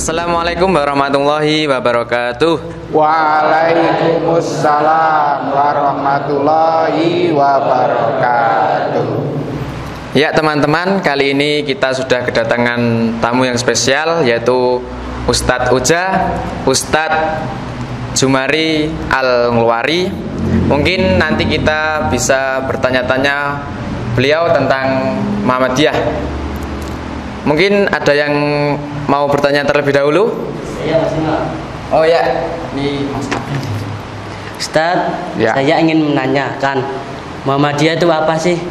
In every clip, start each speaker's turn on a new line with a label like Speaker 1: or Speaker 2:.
Speaker 1: Assalamualaikum warahmatullahi wabarakatuh.
Speaker 2: Waalaikumsalam warahmatullahi wabarakatuh.
Speaker 1: Ya teman-teman, kali ini kita sudah kedatangan tamu yang spesial, yaitu Ustadz Uja, Ustadz Jumari Al-Ngluari. Mungkin nanti kita bisa bertanya-tanya beliau tentang Muhammadiyah. Mungkin ada yang mau bertanya terlebih dahulu?
Speaker 3: Saya Mas Ima.
Speaker 1: Oh ya, ini Mas.
Speaker 3: Ustadz,
Speaker 2: Ya.
Speaker 3: saya ingin menanyakan Muhammadiyah itu apa sih?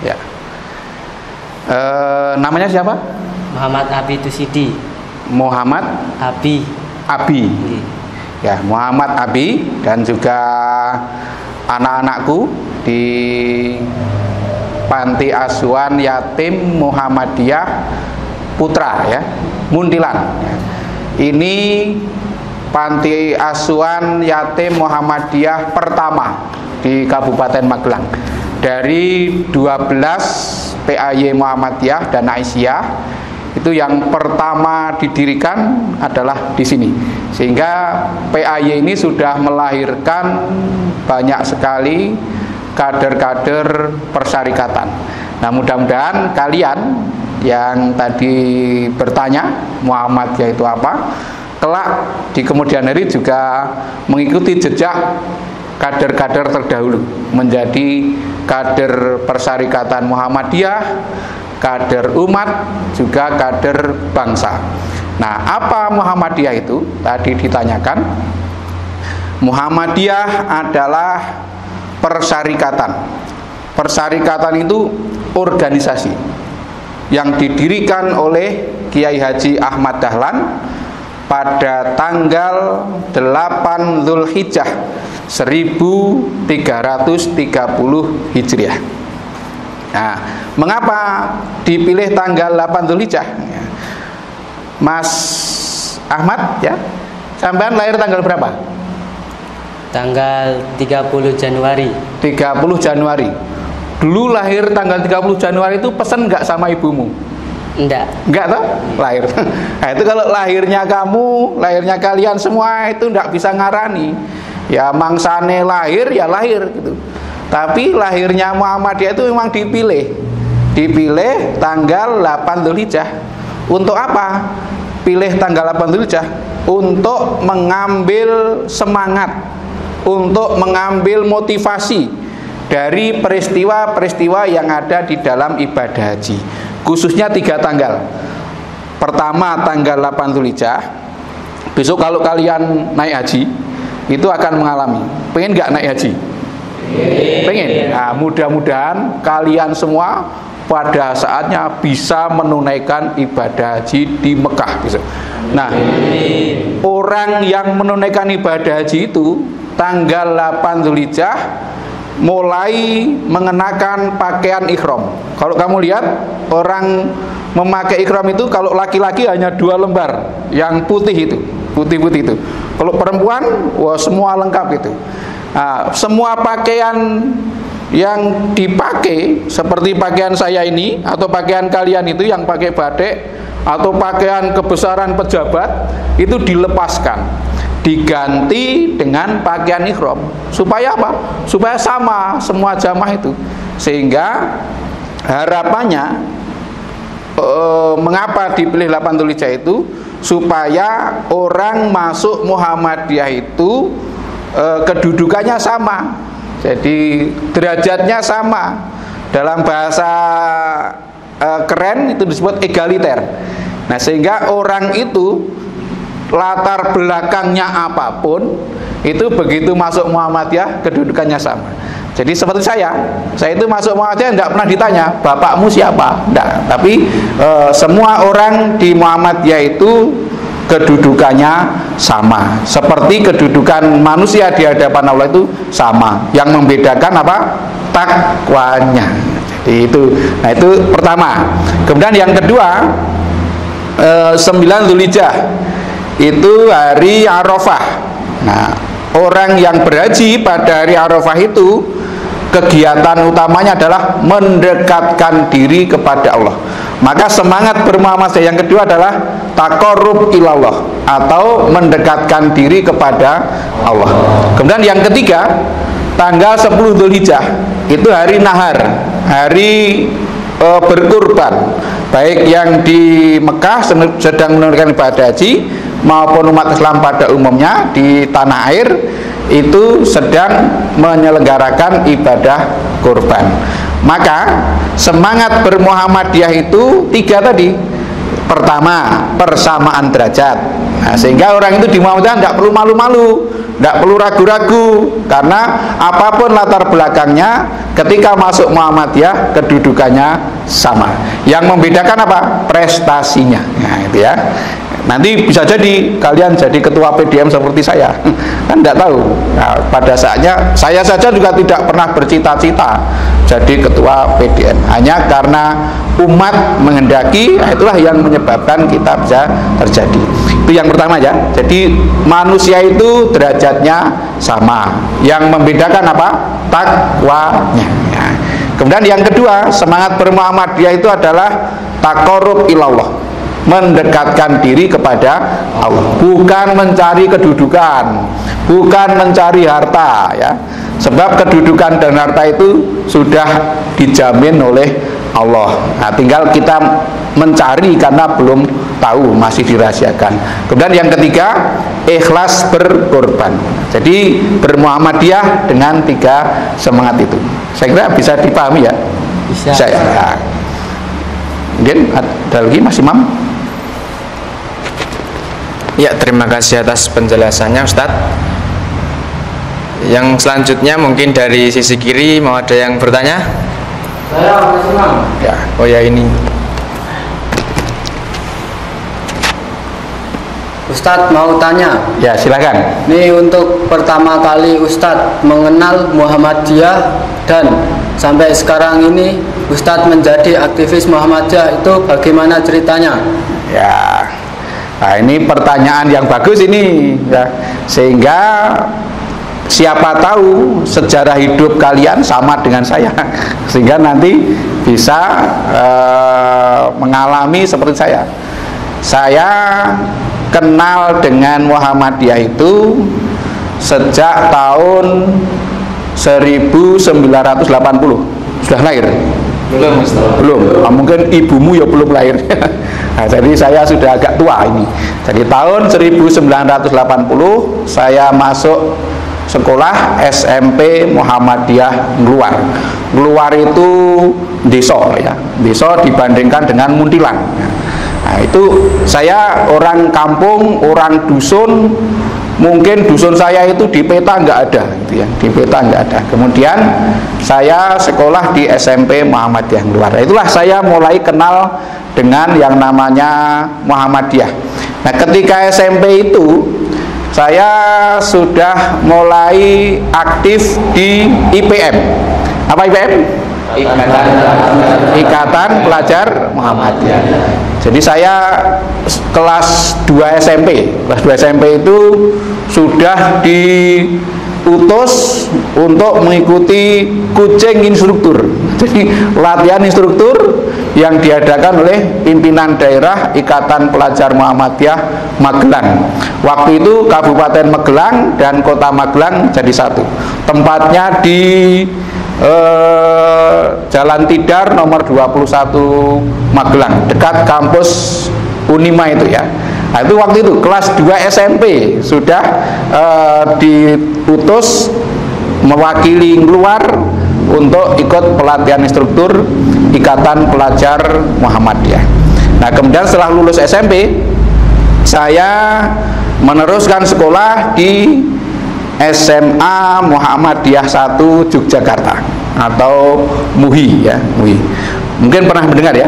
Speaker 2: Ya. Namanya siapa?
Speaker 3: Muhammad Abi Tusidi.
Speaker 2: Muhammad
Speaker 3: Abi.
Speaker 2: Abi. Ya, Muhammad Abi dan juga anak-anakku di Panti Asuhan Yatim Muhammadiyah Putra ya, Muntilan. Ini Panti Asuhan Yatim Muhammadiyah pertama di Kabupaten Magelang. Dari 12 PAY Muhammadiyah dan Aisyah, itu yang pertama didirikan adalah di sini. Sehingga PAY ini sudah melahirkan banyak sekali kader-kader persyarikatan. Nah, mudah-mudahan kalian yang tadi bertanya Muhammadiyah itu apa, kelak di kemudian hari juga mengikuti jejak kader-kader terdahulu, menjadi kader persyarikatan Muhammadiyah, kader umat, juga kader bangsa. Nah, apa Muhammadiyah itu? Tadi ditanyakan. Muhammadiyah adalah persyarikatan. Persyarikatan itu organisasi yang didirikan oleh Kiai Haji Ahmad Dahlan pada tanggal 8 Zulhijjah 1330 Hijriah. Nah, mengapa dipilih tanggal 8 Zulhijjah? Mas Ahmad ya, sampean lahir tanggal berapa?
Speaker 3: Tanggal 30 Januari.
Speaker 2: 30 Januari. Dulu lahir tanggal 30 Januari itu pesen nggak sama ibumu?
Speaker 3: Enggak.
Speaker 2: Enggak toh? Lahir. Nah, itu kalau lahirnya kamu, lahirnya kalian semua itu enggak bisa ngarani. Ya mangsane lahir ya lahir gitu. Tapi lahirnya Muhammadiyah itu memang dipilih. Dipilih tanggal 8 Zulhijjah. Untuk apa? Pilih tanggal 8 Zulhijjah untuk mengambil semangat, untuk mengambil motivasi dari peristiwa-peristiwa yang ada di dalam ibadah haji. Khususnya 3 tanggal. Pertama tanggal 8 Zulhijjah. Besok kalau kalian naik haji, itu akan mengalami. Pengen nggak naik haji? Pengen. Nah, mudah-mudahan kalian semua pada saatnya bisa menunaikan ibadah haji di Mekah besok. Nah, orang yang menunaikan ibadah haji itu tanggal 8 Zulhijjah mulai mengenakan pakaian ihram. Kalau kamu lihat orang memakai ihram itu, kalau laki-laki hanya 2 lembar yang putih itu, putih-putih itu. Kalau perempuan, wah semua lengkap itu. Nah, semua pakaian yang dipakai seperti pakaian saya ini atau pakaian kalian itu yang pakai batik atau pakaian kebesaran pejabat itu dilepaskan, diganti dengan pakaian ihram. Supaya apa? Supaya sama semua jamaah itu. Sehingga harapannya mengapa dipilih 8 Zulhijjah itu, supaya orang masuk Muhammadiyah itu kedudukannya sama. Jadi derajatnya sama. Dalam bahasa keren itu disebut egaliter. Nah, sehingga orang itu latar belakangnya apapun, itu begitu masuk Muhammadiyah kedudukannya sama. Jadi seperti saya itu masuk Muhammadiyah tidak pernah ditanya bapakmu siapa, tidak. Tapi semua orang di Muhammadiyah itu kedudukannya sama, seperti kedudukan manusia di hadapan Allah itu sama. Yang membedakan apa? Takwanya. Jadi itu. Nah, itu pertama. Kemudian yang kedua, 9 Zulhijjah itu hari Arafah. Nah, orang yang berhaji pada hari Arafah itu kegiatan utamanya adalah mendekatkan diri kepada Allah, Maka semangat bermuhammadiyah yang kedua adalah taqarrub ilallah, atau mendekatkan diri kepada Allah. Kemudian yang ketiga, tanggal 10 Dzulhijjah itu hari nahar, hari berkurban, baik yang di Mekah sedang menunaikan ibadah haji maupun umat Islam pada umumnya di tanah air itu sedang menyelenggarakan ibadah kurban. Maka semangat bermuhammadiyah itu tiga tadi. Pertama, persamaan derajat. Nah, sehingga orang itu di Muhammadiyah nggak perlu malu-malu, nggak perlu ragu-ragu, karena apapun latar belakangnya, ketika masuk Muhammadiyah kedudukannya sama. Yang membedakan apa? Prestasinya. Nah, itu ya. Nanti bisa jadi kalian jadi ketua PDM seperti saya, kan tidak tahu. Nah, pada saatnya saya saja juga tidak pernah bercita-cita jadi ketua PDM, hanya karena umat menghendaki. Itulah yang menyebabkan kita bisa terjadi. Itu yang pertama ya. Jadi manusia itu derajatnya sama. Yang membedakan apa? Takwanya. Nah, kemudian yang kedua, semangat bermuhammadiyah itu adalah taqarrub ilallah, mendekatkan diri kepada Allah, bukan mencari kedudukan, bukan mencari harta ya. Sebab kedudukan dan harta itu sudah dijamin oleh Allah. Nah, tinggal kita mencari karena belum tahu, masih dirahasiakan. Kemudian yang ketiga, ikhlas berkorban. Jadi bermuhammadiyah dengan tiga semangat itu. Saya kira bisa dipahami ya.
Speaker 3: Bisa.
Speaker 2: Ya. Mungkin ada lagi Mas Imam?
Speaker 1: Ya, terima kasih atas penjelasannya Ustadz. Yang selanjutnya mungkin dari sisi kiri mau ada yang bertanya?
Speaker 3: Saya Mas Imam.
Speaker 1: Ya, oh ya ini.
Speaker 3: Ustadz mau tanya.
Speaker 2: Ya, silakan.
Speaker 3: Ini untuk pertama kali Ustadz mengenal Muhammadiyah dan sampai sekarang ini Ustadz menjadi aktivis Muhammadiyah, itu bagaimana ceritanya?
Speaker 2: Ya. Nah, ini pertanyaan yang bagus ini ya. Sehingga siapa tahu sejarah hidup kalian sama dengan saya, sehingga nanti bisa mengalami seperti saya. Saya kenal dengan Muhammadiyah itu sejak tahun 1980. Sudah lahir? Belum. Mungkin ibumu ya belum lahir. Nah, jadi saya sudah agak tua ini. Jadi tahun 1980 saya masuk sekolah SMP Muhammadiyah Ngluar. Ngluar itu desa ya. Desa dibandingkan dengan Muntilan. Nah, itu saya orang kampung, orang dusun. Mungkin dusun saya itu di peta nggak ada, gitu ya. Di peta nggak ada. Kemudian saya sekolah di SMP Muhammadiyah Ngluar. Itulah saya mulai kenal dengan yang namanya Muhammadiyah. Nah, ketika SMP itu saya sudah mulai aktif di IPM. Apa IPM? Ikatan Pelajar Muhammadiyah. Jadi saya kelas 2 SMP. Kelas 2 SMP itu sudah diutus untuk mengikuti coaching instruktur. Jadi latihan instruktur yang diadakan oleh pimpinan daerah Ikatan Pelajar Muhammadiyah Magelang. Waktu itu Kabupaten Magelang dan Kota Magelang jadi satu. Tempatnya di Jalan Tidar nomor 21 Magelang, dekat kampus Unima itu ya. Nah, itu waktu itu kelas 2 SMP sudah diutus mewakili Ngluar untuk ikut pelatihan instruktur Ikatan Pelajar Muhammadiyah. Nah, kemudian setelah lulus SMP saya meneruskan sekolah di SMA Muhammadiyah 1 Yogyakarta atau MUHI ya, MUHI. Mungkin pernah mendengar ya,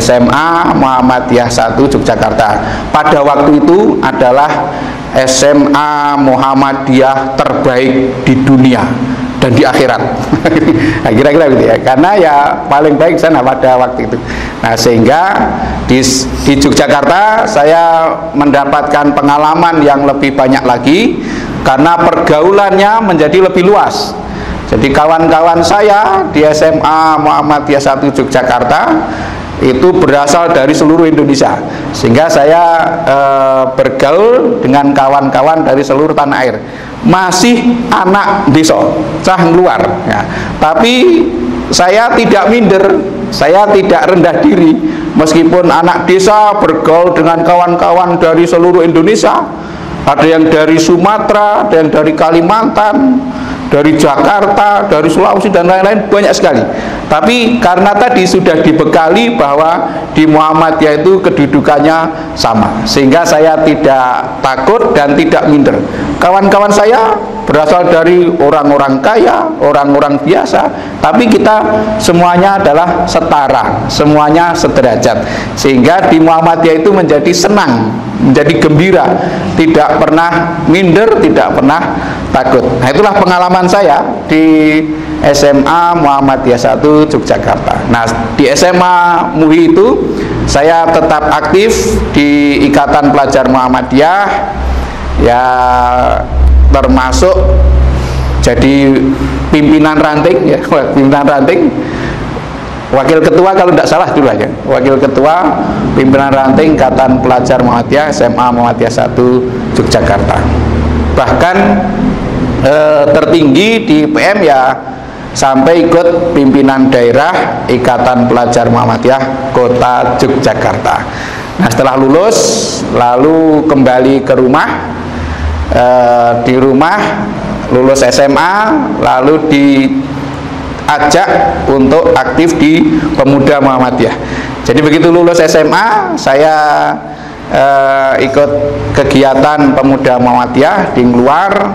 Speaker 2: SMA Muhammadiyah 1 Yogyakarta. Pada waktu itu adalah SMA Muhammadiyah terbaik di dunia dan di akhirat. Nah, kira-kira gitu ya. Karena ya paling baik sana pada waktu itu. Nah, sehingga di Yogyakarta saya mendapatkan pengalaman yang lebih banyak lagi karena pergaulannya menjadi lebih luas. Jadi kawan-kawan saya di SMA Muhammadiyah 1 Yogyakarta itu berasal dari seluruh Indonesia, sehingga saya bergaul dengan kawan-kawan dari seluruh tanah air. Masih anak desa, cah keluar ya. Tapi saya tidak minder, saya tidak rendah diri, meskipun anak desa bergaul dengan kawan-kawan dari seluruh Indonesia. Ada yang dari Sumatera, ada yang dari Kalimantan, dari Jakarta, dari Sulawesi, dan lain-lain, banyak sekali. Tapi karena tadi sudah dibekali bahwa di Muhammadiyah itu kedudukannya sama, sehingga saya tidak takut dan tidak minder. Kawan-kawan saya berasal dari orang-orang kaya, orang-orang biasa, tapi kita semuanya adalah setara, semuanya sederajat, sehingga di Muhammadiyah itu menjadi senang, menjadi gembira, tidak pernah minder, tidak pernah takut. Nah, itulah pengalaman saya di SMA Muhammadiyah 1 Yogyakarta. Nah, di SMA MUI itu saya tetap aktif di Ikatan Pelajar Muhammadiyah, ya, termasuk jadi pimpinan ranting, ya, pimpinan ranting, wakil ketua kalau tidak salah dulu aja, wakil ketua pimpinan ranting Ikatan Pelajar Muhammadiyah SMA Muhammadiyah 1 Yogyakarta. Bahkan tertinggi di PM ya sampai ikut pimpinan daerah Ikatan Pelajar Muhammadiyah Kota Yogyakarta. Nah, setelah lulus lalu kembali ke rumah, di rumah lulus SMA lalu diajak untuk aktif di Pemuda Muhammadiyah. Jadi begitu lulus SMA saya ikut kegiatan Pemuda Muhammadiyah di luar,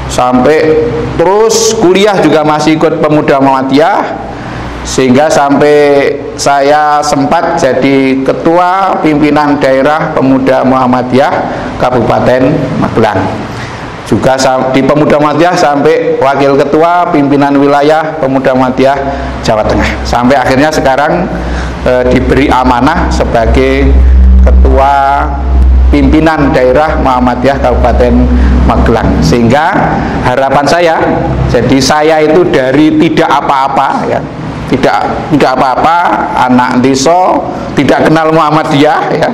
Speaker 2: sampai terus kuliah juga masih ikut Pemuda Muhammadiyah, sehingga sampai saya sempat jadi ketua pimpinan daerah Pemuda Muhammadiyah Kabupaten Magelang. Juga di Pemuda Muhammadiyah sampai wakil ketua pimpinan wilayah Pemuda Muhammadiyah Jawa Tengah, sampai akhirnya sekarang diberi amanah sebagai ketua pimpinan daerah Muhammadiyah Kabupaten Magelang. Sehingga harapan saya, jadi saya itu dari tidak apa-apa ya, tidak apa-apa, anak desa, tidak kenal Muhammadiyah ya,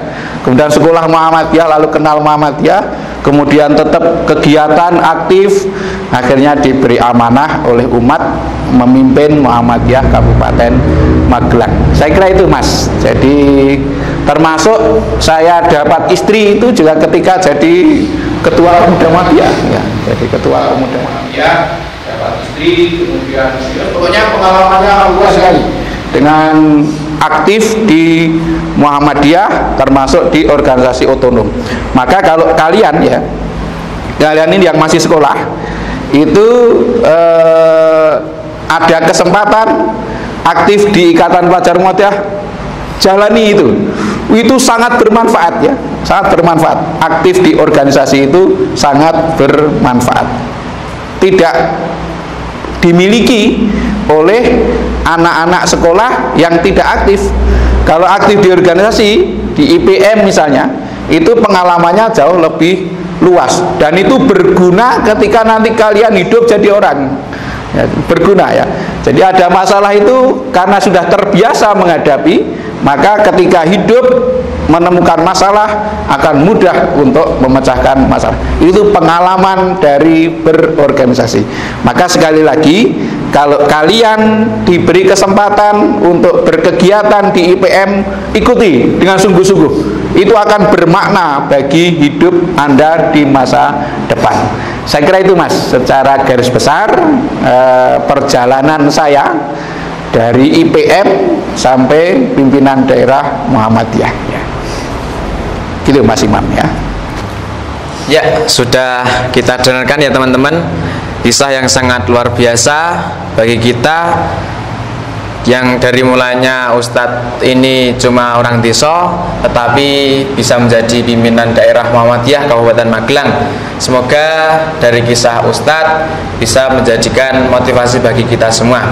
Speaker 2: kemudian sekolah Muhammadiyah lalu kenal Muhammadiyah, kemudian tetap kegiatan aktif, akhirnya diberi amanah oleh umat memimpin Muhammadiyah Kabupaten Magelang. Saya kira itu, Mas. Jadi termasuk saya dapat istri itu juga ketika jadi ketua Pemuda Muhammadiyah ya, jadi ketua Pemuda Muhammadiyah, dapat istri, kemudian pokoknya pengalamannya luas sekali dengan aktif di Muhammadiyah, termasuk di organisasi otonom. Maka kalau kalian ya, kalian ini yang masih sekolah itu ada kesempatan aktif di Ikatan Pelajar Muhammadiyah, jalani itu sangat bermanfaat ya, sangat bermanfaat. Aktif di organisasi itu sangat bermanfaat, tidak dimiliki oleh anak-anak sekolah yang tidak aktif. Kalau aktif di organisasi, di IPM misalnya, itu pengalamannya jauh lebih luas, dan itu berguna ketika nanti kalian hidup jadi orang ya, berguna ya. Jadi ada masalah itu karena sudah terbiasa menghadapi, maka ketika hidup menemukan masalah akan mudah untuk memecahkan masalah. Itu pengalaman dari berorganisasi. Maka sekali lagi, kalau kalian diberi kesempatan untuk berkegiatan di IPM, ikuti dengan sungguh-sungguh. Itu akan bermakna bagi hidup Anda di masa depan. Saya kira itu, Mas, secara garis besar perjalanan saya dari IPM sampai pimpinan daerah Muhammadiyah ya. Gitu, Mas Imam ya.
Speaker 1: Ya, sudah kita dengarkan ya teman-teman, kisah yang sangat luar biasa bagi kita, yang dari mulanya Ustadz ini cuma orang desa tetapi bisa menjadi pimpinan daerah Muhammadiyah Kabupaten Magelang. Semoga dari kisah Ustadz bisa menjadikan motivasi bagi kita semua.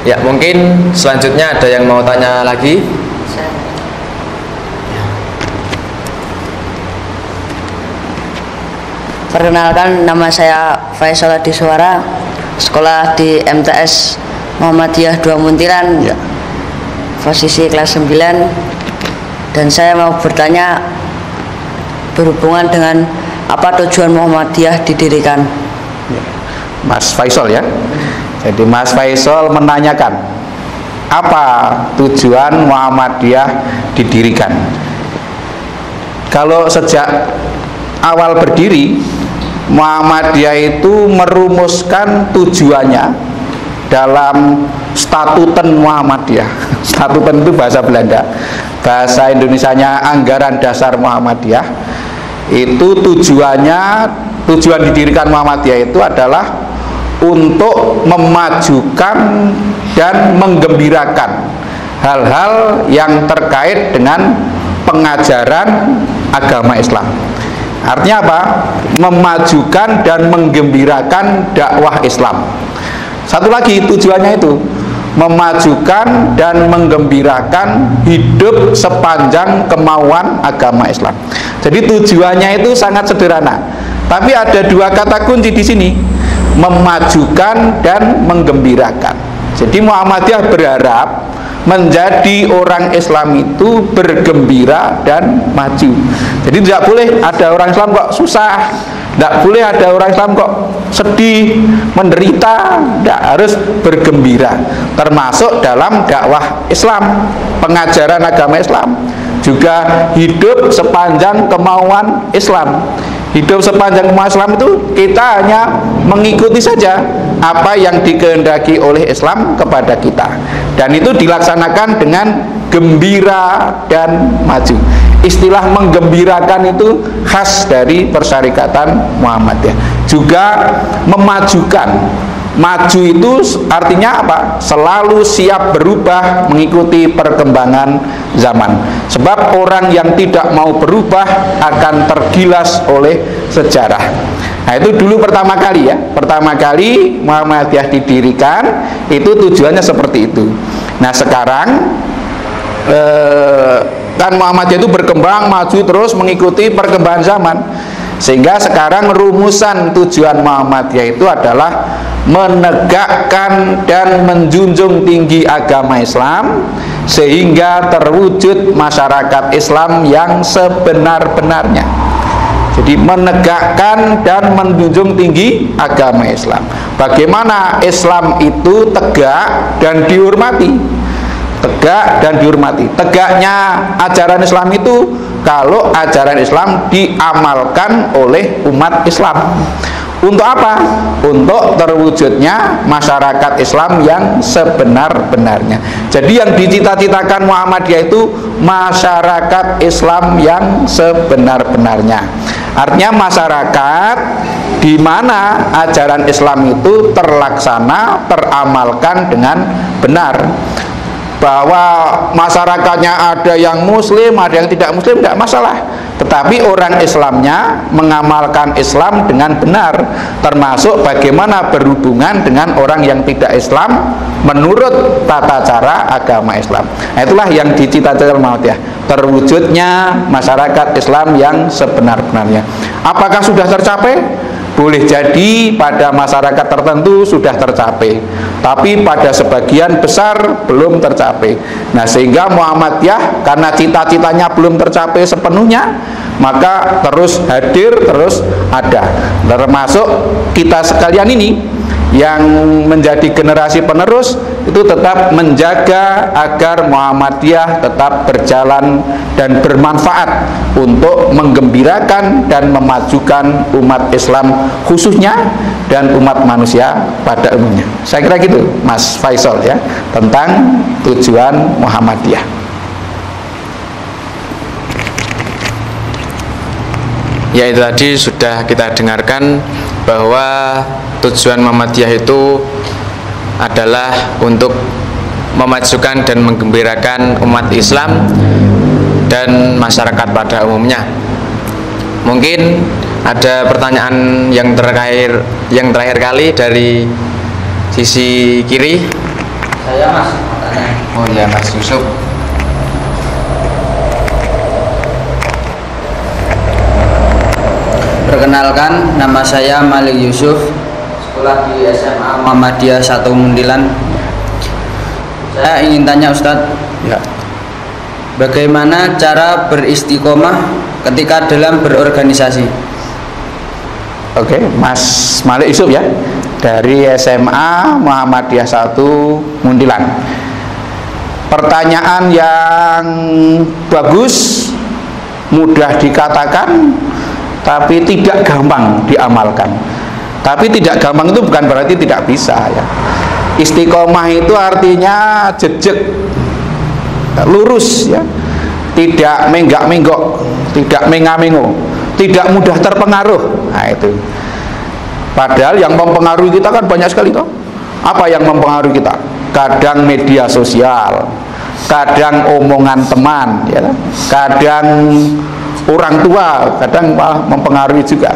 Speaker 1: Ya, mungkin selanjutnya ada yang mau tanya lagi?
Speaker 4: Perkenalkan, nama saya Faisal Adiswara, sekolah di MTS Muhammadiyah 2 Muntilan.
Speaker 2: Ya.
Speaker 4: posisi kelas 9 dan saya mau bertanya berhubungan dengan apa tujuan Muhammadiyah didirikan.
Speaker 2: Mas Faisal ya. Jadi Mas Faisal menanyakan apa tujuan Muhammadiyah didirikan. Kalau sejak awal berdiri, Muhammadiyah itu merumuskan tujuannya dalam statuten Muhammadiyah. Statuten itu bahasa Belanda, bahasa Indonesianya Anggaran Dasar Muhammadiyah. Itu tujuan didirikan Muhammadiyah itu adalah untuk memajukan dan menggembirakan hal-hal yang terkait dengan pengajaran agama Islam. Artinya apa? Memajukan dan menggembirakan dakwah Islam. Satu lagi tujuannya itu memajukan dan menggembirakan hidup sepanjang kemauan agama Islam. Jadi tujuannya itu sangat sederhana. Tapi ada dua kata kunci di sini, memajukan dan menggembirakan. Jadi Muhammadiyah berharap menjadi orang Islam itu bergembira dan maju. Jadi tidak boleh ada orang Islam kok susah, tidak boleh ada orang Islam kok sedih, menderita, tidak, harus bergembira. Termasuk dalam dakwah Islam, pengajaran agama Islam, juga hidup sepanjang kemauan Islam. Hidup sepanjang kemauan Islam itu kita hanya mengikuti saja apa yang dikehendaki oleh Islam kepada kita, dan itu dilaksanakan dengan gembira dan maju. Istilah menggembirakan itu khas dari Persyarikatan Muhammadiyah. Juga memajukan. Maju itu artinya apa? Selalu siap berubah mengikuti perkembangan zaman. Sebab orang yang tidak mau berubah akan tergilas oleh sejarah. Nah, itu dulu pertama kali ya. Pertama kali Muhammadiyah didirikan itu tujuannya seperti itu. Nah, sekarang kan Muhammadiyah itu berkembang, maju terus mengikuti perkembangan zaman. Sehingga sekarang rumusan tujuan Muhammadiyah itu adalah menegakkan dan menjunjung tinggi agama Islam sehingga terwujud masyarakat Islam yang sebenar-benarnya. Jadi menegakkan dan menjunjung tinggi agama Islam. Bagaimana Islam itu tegak dan dihormati. Tegak dan dihormati. Tegaknya ajaran Islam itu kalau ajaran Islam diamalkan oleh umat Islam. Untuk apa? Untuk terwujudnya masyarakat Islam yang sebenar-benarnya. Jadi yang dicita-citakan Muhammadiyah itu masyarakat Islam yang sebenar-benarnya. Artinya masyarakat di mana ajaran Islam itu terlaksana, teramalkan dengan benar. Bahwa masyarakatnya ada yang muslim, ada yang tidak muslim, tidak masalah. Tetapi orang Islamnya mengamalkan Islam dengan benar, termasuk bagaimana berhubungan dengan orang yang tidak Islam menurut tata cara agama Islam. Nah, itulah yang dicita-citakan Muhammadiyah, terwujudnya masyarakat Islam yang sebenar-benarnya. Apakah sudah tercapai? Boleh jadi pada masyarakat tertentu sudah tercapai, tapi pada sebagian besar belum tercapai. Nah, sehingga Muhammadiyah karena cita-citanya belum tercapai sepenuhnya, maka terus hadir, terus ada. Termasuk kita sekalian ini yang menjadi generasi penerus itu tetap menjaga agar Muhammadiyah tetap berjalan dan bermanfaat untuk menggembirakan dan memajukan umat Islam khususnya dan umat manusia pada umumnya. Saya kira gitu Mas Faisal ya, tentang tujuan Muhammadiyah.
Speaker 1: Ya, itu tadi sudah kita dengarkan bahwa tujuan Muhammadiyah itu adalah untuk memajukan dan menggembirakan umat Islam dan masyarakat pada umumnya. Mungkin ada pertanyaan yang terakhir kali dari sisi kiri.
Speaker 3: Saya Mas.
Speaker 1: Oh ya, Mas Yusuf.
Speaker 3: Perkenalkan, nama saya Malik Yusuf, sekolah di SMA Muhammadiyah 1 Muntilan. Saya ingin tanya Ustadz,
Speaker 2: Ya.
Speaker 3: bagaimana cara beristiqomah ketika dalam berorganisasi?
Speaker 2: Oke, Mas Malik Yusuf ya, dari SMA Muhammadiyah 1 Muntilan. Pertanyaan yang bagus, mudah dikatakan, tapi tidak gampang diamalkan. Tapi tidak gampang itu bukan berarti tidak bisa ya. Istiqomah itu artinya jejak lurus ya, tidak menggak-menggok, tidak menga-mengo, tidak mudah terpengaruh. Nah itu. Padahal yang mempengaruhi kita kan banyak sekali toh. Apa yang mempengaruhi kita? Kadang media sosial, kadang omongan teman, ya, kadang orang tua, kadang mempengaruhi juga.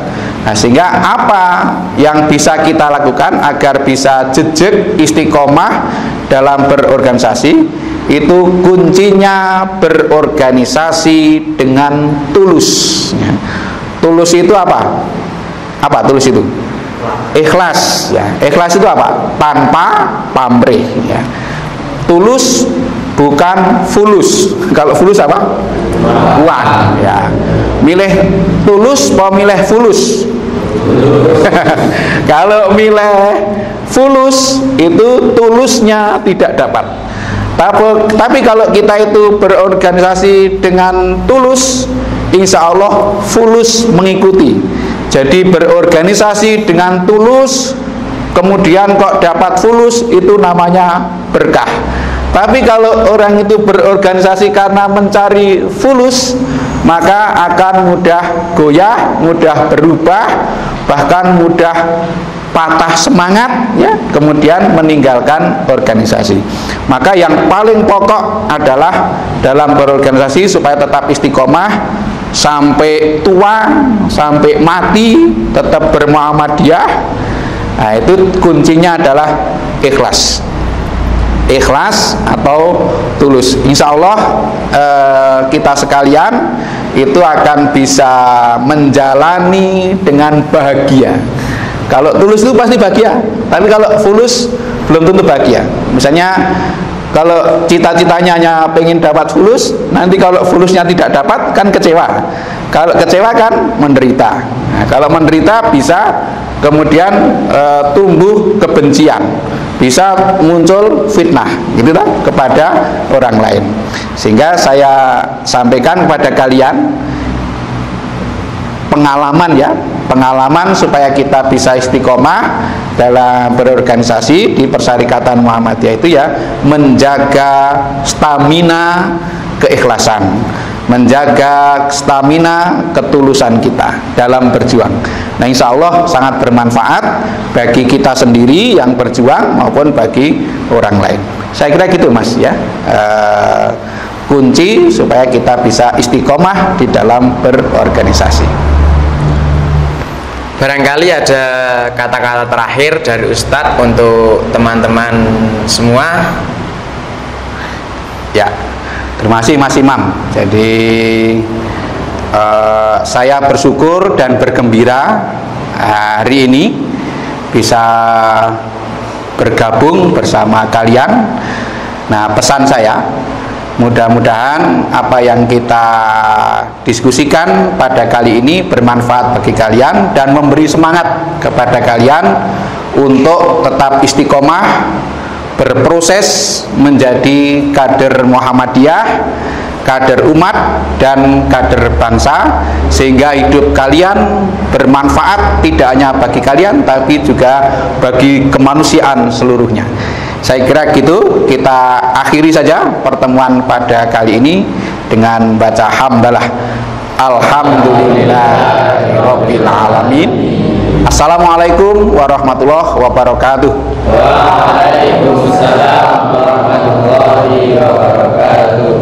Speaker 2: Nah, sehingga apa yang bisa kita lakukan agar bisa jejak istiqomah dalam berorganisasi? Itu kuncinya berorganisasi dengan tulus. Tulus itu apa? Apa tulus itu? Ikhlas ya. Ikhlas itu apa? Tanpa pamrih ya. Tulus bukan fulus. Kalau fulus apa? Uang ya. Milih tulus apa milih fulus? Kalau milih fulus itu tulusnya tidak dapat. Tapi kalau kita itu berorganisasi dengan tulus, insya Allah fulus mengikuti. Jadi berorganisasi dengan tulus, kemudian kok dapat fulus, itu namanya berkah. Tapi kalau orang itu berorganisasi karena mencari fulus, maka akan mudah goyah, mudah berubah, bahkan mudah patah semangat ya, kemudian meninggalkan organisasi. Maka yang paling pokok adalah dalam berorganisasi supaya tetap istiqomah sampai tua, sampai mati tetap bermuhammadiyah. Nah, itu kuncinya adalah ikhlas. Ikhlas atau tulus. Insya Allah kita sekalian itu akan bisa menjalani dengan bahagia. Kalau tulus itu pasti bahagia, tapi kalau fulus belum tentu bahagia. Misalnya kalau cita-citanya hanya pengen dapat fulus, nanti kalau fulusnya tidak dapat kan kecewa. Kalau kecewa kan menderita. Nah, kalau menderita bisa kemudian tumbuh kebencian, bisa muncul fitnah, gitu kan, kepada orang lain. Sehingga saya sampaikan kepada kalian pengalaman ya, pengalaman supaya kita bisa istiqomah dalam berorganisasi di Persyarikatan Muhammadiyah itu ya, menjaga stamina keikhlasan, menjaga stamina ketulusan kita dalam berjuang. Nah, insya Allah sangat bermanfaat bagi kita sendiri yang berjuang maupun bagi orang lain. Saya kira gitu Mas ya, kunci supaya kita bisa istiqomah di dalam berorganisasi.
Speaker 1: Barangkali ada kata-kata terakhir dari Ustadz untuk teman-teman semua.
Speaker 2: Ya, terima kasih Mas Imam. Jadi saya bersyukur dan bergembira hari ini bisa bergabung bersama kalian. Nah, pesan saya, mudah-mudahan apa yang kita diskusikan pada kali ini bermanfaat bagi kalian dan memberi semangat kepada kalian untuk tetap istiqomah berproses menjadi kader Muhammadiyah, kader umat dan kader bangsa, sehingga hidup kalian bermanfaat tidak hanya bagi kalian tapi juga bagi kemanusiaan seluruhnya. Saya kira gitu, kita akhiri saja pertemuan pada kali ini dengan baca hamdalah. Alhamdulillahirabbil alamin. Assalamualaikum warahmatullahi wabarakatuh.
Speaker 3: Waalaikumsalam warahmatullahi wabarakatuh.